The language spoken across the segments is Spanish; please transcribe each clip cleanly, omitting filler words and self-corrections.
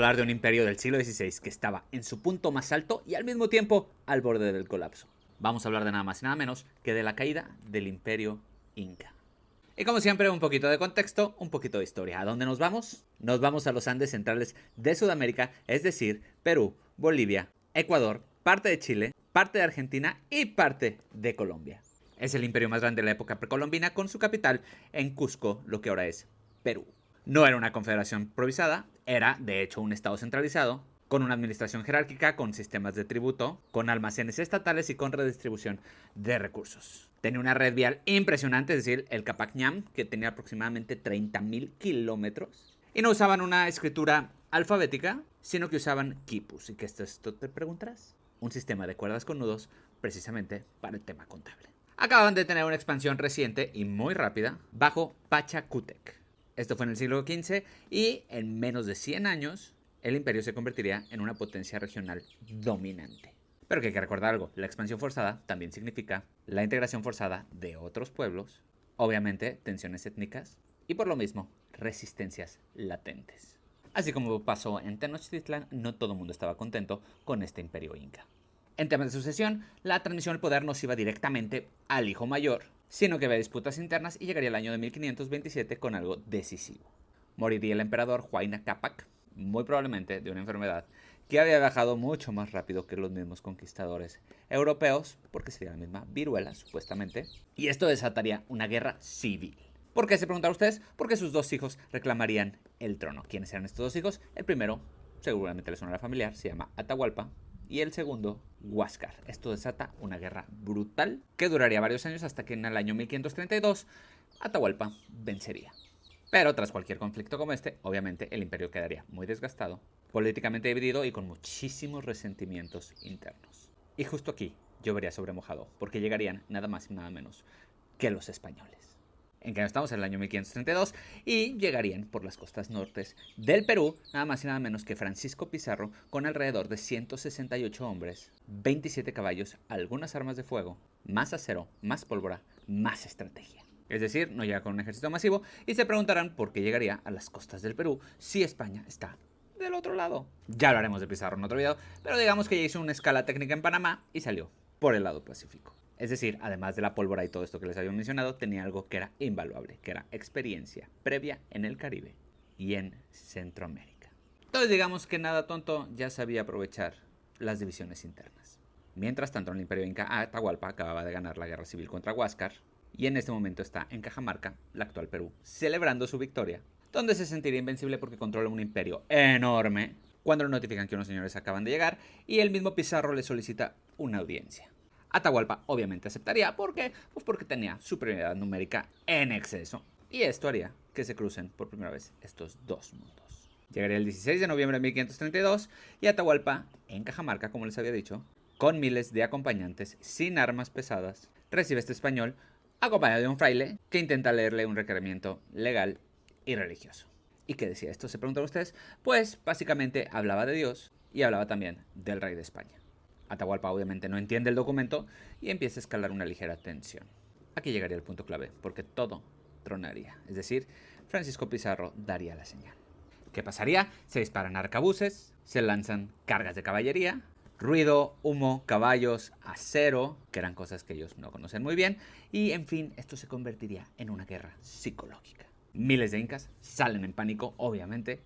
hablar de un imperio del siglo XVI que estaba en su punto más alto y al mismo tiempo al borde del colapso. Vamos a hablar de nada más y nada menos que de la caída del imperio Inca. Y como siempre, un poquito de contexto, un poquito de historia. ¿A dónde nos vamos? Nos vamos a los Andes centrales de Sudamérica, es decir, Perú, Bolivia, Ecuador, parte de Chile, parte de Argentina y parte de Colombia. Es el imperio más grande de la época precolombina, con su capital en Cusco, lo que ahora es Perú. No era una confederación improvisada, era de hecho un estado centralizado, con una administración jerárquica, con sistemas de tributo, con almacenes estatales y con redistribución de recursos. Tenía una red vial impresionante, es decir, el Capac Ñam, que tenía aproximadamente 30.000 kilómetros. Y no usaban una escritura alfabética, sino que usaban quipus. ¿Y qué es esto, te preguntarás? Un sistema de cuerdas con nudos, precisamente para el tema contable. Acaban de tener una expansión reciente y muy rápida bajo Pachacútec. Esto fue en el siglo XV y en menos de 100 años el imperio se convertiría en una potencia regional dominante. Pero que hay que recordar algo, la expansión forzada también significa la integración forzada de otros pueblos, obviamente tensiones étnicas y por lo mismo resistencias latentes. Así como pasó en Tenochtitlan, no todo el mundo estaba contento con este imperio inca. En temas de sucesión, la transmisión del poder no se iba directamente al hijo mayor, sino que había disputas internas y llegaría el año de 1527 con algo decisivo. Moriría el emperador Huayna Cápac, muy probablemente de una enfermedad que había viajado mucho más rápido que los mismos conquistadores europeos, porque sería la misma viruela, supuestamente, y esto desataría una guerra civil. ¿Por qué se preguntan ustedes? Porque sus dos hijos reclamarían el trono. ¿Quiénes eran estos dos hijos? El primero, seguramente les sonará familiar, se llama Atahualpa, y el segundo, Huáscar. Esto desata una guerra brutal que duraría varios años hasta que en el año 1532 Atahualpa vencería. Pero tras cualquier conflicto como este, obviamente el imperio quedaría muy desgastado, políticamente dividido y con muchísimos resentimientos internos. Y justo aquí yo vería sobre mojado, porque llegarían nada más y nada menos que los españoles. En que estamos en el año 1532 y llegarían por las costas nortes del Perú, nada más y nada menos que Francisco Pizarro, con alrededor de 168 hombres, 27 caballos, algunas armas de fuego, más acero, más pólvora, más estrategia. Es decir, no llega con un ejército masivo y se preguntarán por qué llegaría a las costas del Perú si España está del otro lado. Ya lo haremos de Pizarro en otro video, pero digamos que ya hizo una escala técnica en Panamá y salió por el lado Pacífico. Es decir, además de la pólvora y todo esto que les había mencionado, tenía algo que era invaluable, que era experiencia previa en el Caribe y en Centroamérica. Entonces digamos que nada tonto, ya sabía aprovechar las divisiones internas. Mientras tanto, en el imperio inca, Atahualpa acababa de ganar la guerra civil contra Huáscar y en este momento está en Cajamarca, la actual Perú, celebrando su victoria, donde se sentiría invencible porque controla un imperio enorme, cuando le notifican que unos señores acaban de llegar y el mismo Pizarro le solicita una audiencia. Atahualpa obviamente aceptaría, ¿por qué? Pues porque tenía superioridad numérica en exceso, y esto haría que se crucen por primera vez estos dos mundos. Llegaría el 16 de noviembre de 1532 y Atahualpa, en Cajamarca, como les había dicho, con miles de acompañantes sin armas pesadas, recibe este español acompañado de un fraile que intenta leerle un requerimiento legal y religioso. ¿Y qué decía esto? Se preguntan ustedes. Pues básicamente hablaba de Dios y hablaba también del rey de España. Atahualpa obviamente no entiende el documento y empieza a escalar una ligera tensión. Aquí llegaría el punto clave, porque todo tronaría. Es decir, Francisco Pizarro daría la señal. ¿Qué pasaría? Se disparan arcabuces, se lanzan cargas de caballería, ruido, humo, caballos, acero, que eran cosas que ellos no conocen muy bien, y en fin, esto se convertiría en una guerra psicológica. Miles de incas salen en pánico, obviamente,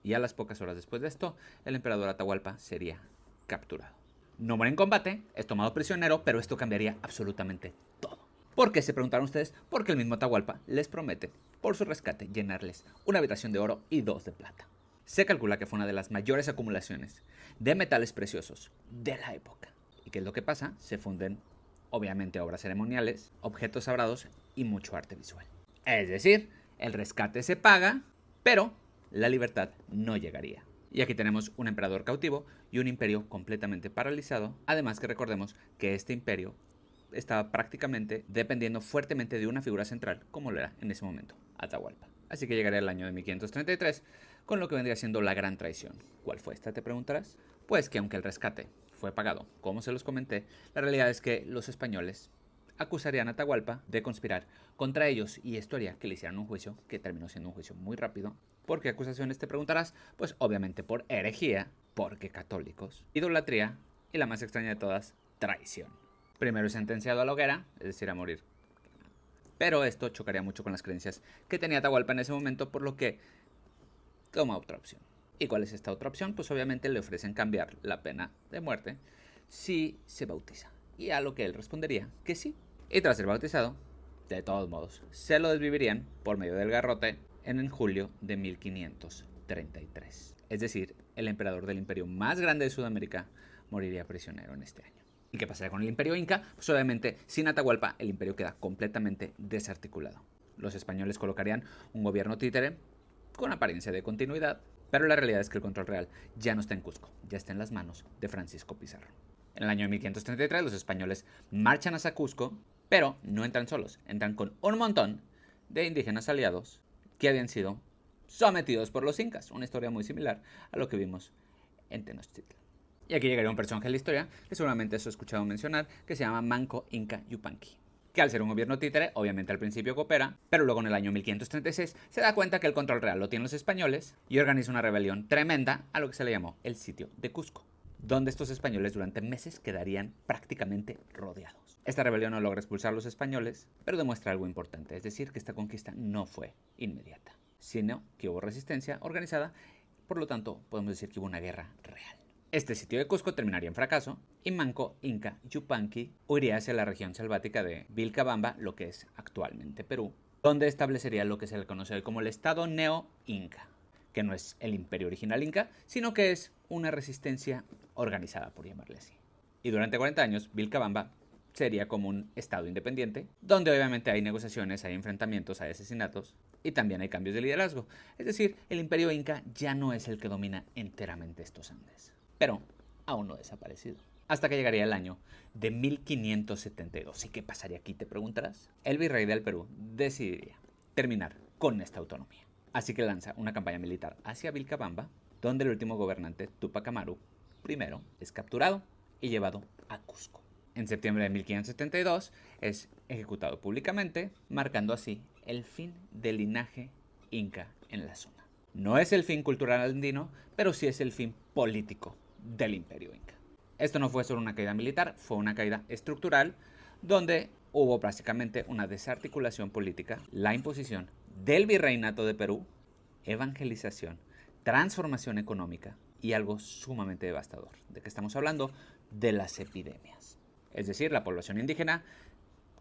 y a las pocas horas después de esto, el emperador Atahualpa sería capturado. No muere en combate, es tomado prisionero, pero esto cambiaría absolutamente todo. ¿Por qué? Se preguntaron ustedes. Porque el mismo Atahualpa les promete, por su rescate, llenarles una habitación de oro y 2 de plata. Se calcula que fue una de las mayores acumulaciones de metales preciosos de la época. ¿Y qué es lo que pasa? Se funden, obviamente, obras ceremoniales, objetos sagrados y mucho arte visual. Es decir, el rescate se paga, pero la libertad no llegaría. Y aquí tenemos un emperador cautivo y un imperio completamente paralizado. Además que recordemos que este imperio estaba prácticamente dependiendo fuertemente de una figura central, como lo era en ese momento, Atahualpa. Así que llegaría el año de 1533, con lo que vendría siendo la gran traición. ¿Cuál fue esta, te preguntarás? Pues que aunque el rescate fue pagado, como se los comenté, la realidad es que los españoles acusarían a Atahualpa de conspirar contra ellos y esto haría que le hicieran un juicio que terminó siendo un juicio muy rápido. ¿Por qué acusaciones te preguntarás? Pues obviamente por herejía, porque católicos, idolatría y la más extraña de todas, traición. Primero es sentenciado a la hoguera, es decir, a morir. Pero esto chocaría mucho con las creencias que tenía Atahualpa en ese momento, por lo que toma otra opción. ¿Y cuál es esta otra opción? Pues obviamente le ofrecen cambiar la pena de muerte si se bautiza. Y a lo que él respondería que sí. Y tras ser bautizado, de todos modos, se lo desvivirían por medio del garrote en julio de 1533. Es decir, el emperador del imperio más grande de Sudamérica moriría prisionero en este año. ¿Y qué pasaría con el imperio inca? Pues obviamente, sin Atahualpa, el imperio queda completamente desarticulado. Los españoles colocarían un gobierno títere con apariencia de continuidad, pero la realidad es que el control real ya no está en Cusco, ya está en las manos de Francisco Pizarro. En el año de 1533 los españoles marchan hacia Cusco, pero no entran solos, entran con un montón de indígenas aliados que habían sido sometidos por los incas, una historia muy similar a lo que vimos en Tenochtitlan. Y aquí llegaría un personaje de la historia que seguramente has escuchado mencionar, que se llama Manco Inca Yupanqui, que al ser un gobierno títere, obviamente al principio coopera, pero luego en el año 1536 se da cuenta que el control real lo tienen los españoles y organiza una rebelión tremenda a lo que se le llamó el sitio de Cusco, donde estos españoles durante meses quedarían prácticamente rodeados. Esta rebelión no logra expulsar a los españoles, pero demuestra algo importante, es decir, que esta conquista no fue inmediata, sino que hubo resistencia organizada, por lo tanto podemos decir que hubo una guerra real. Este sitio de Cusco terminaría en fracaso y Manco Inca Yupanqui huiría hacia la región selvática de Vilcabamba, lo que es actualmente Perú, donde establecería lo que se le conoce hoy como el Estado Neo-Inca, que no es el imperio original inca, sino que es una resistencia organizada, por llamarle así. Y durante 40 años, Vilcabamba sería como un estado independiente, donde obviamente hay negociaciones, hay enfrentamientos, hay asesinatos y también hay cambios de liderazgo. Es decir, el imperio inca ya no es el que domina enteramente estos Andes, pero aún no ha desaparecido. Hasta que llegaría el año de 1572. ¿Y qué pasaría aquí, te preguntarás? El virrey del Perú decidiría terminar con esta autonomía. Así que lanza una campaña militar hacia Vilcabamba, donde el último gobernante, Túpac Amaru I, es capturado y llevado a Cusco. En septiembre de 1572 es ejecutado públicamente, marcando así el fin del linaje inca en la zona. No es el fin cultural andino, pero sí es el fin político del imperio inca. Esto no fue solo una caída militar, fue una caída estructural, donde hubo prácticamente una desarticulación política, la imposición del virreinato de Perú, evangelización, transformación económica y algo sumamente devastador. ¿De qué estamos hablando? De las epidemias. Es decir, la población indígena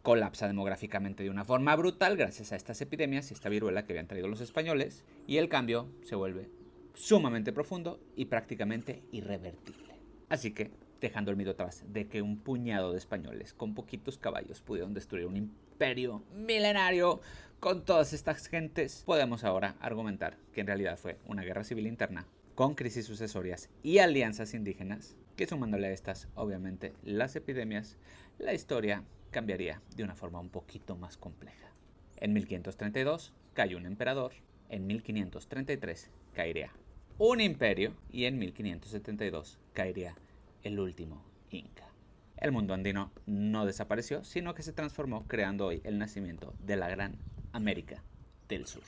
colapsa demográficamente de una forma brutal gracias a estas epidemias y esta viruela que habían traído los españoles, y el cambio se vuelve sumamente profundo y prácticamente irrevertible. Así que, dejando el mito atrás de que un puñado de españoles con poquitos caballos pudieron destruir un imperio milenario con todas estas gentes, podemos ahora argumentar que en realidad fue una guerra civil interna con crisis sucesorias y alianzas indígenas, que sumándole a estas, obviamente, las epidemias, la historia cambiaría de una forma un poquito más compleja. En 1532 cayó un emperador, en 1533 caería un imperio y en 1572 caería el último inca. El mundo andino no desapareció, sino que se transformó, creando hoy el nacimiento de la gran América del Sur.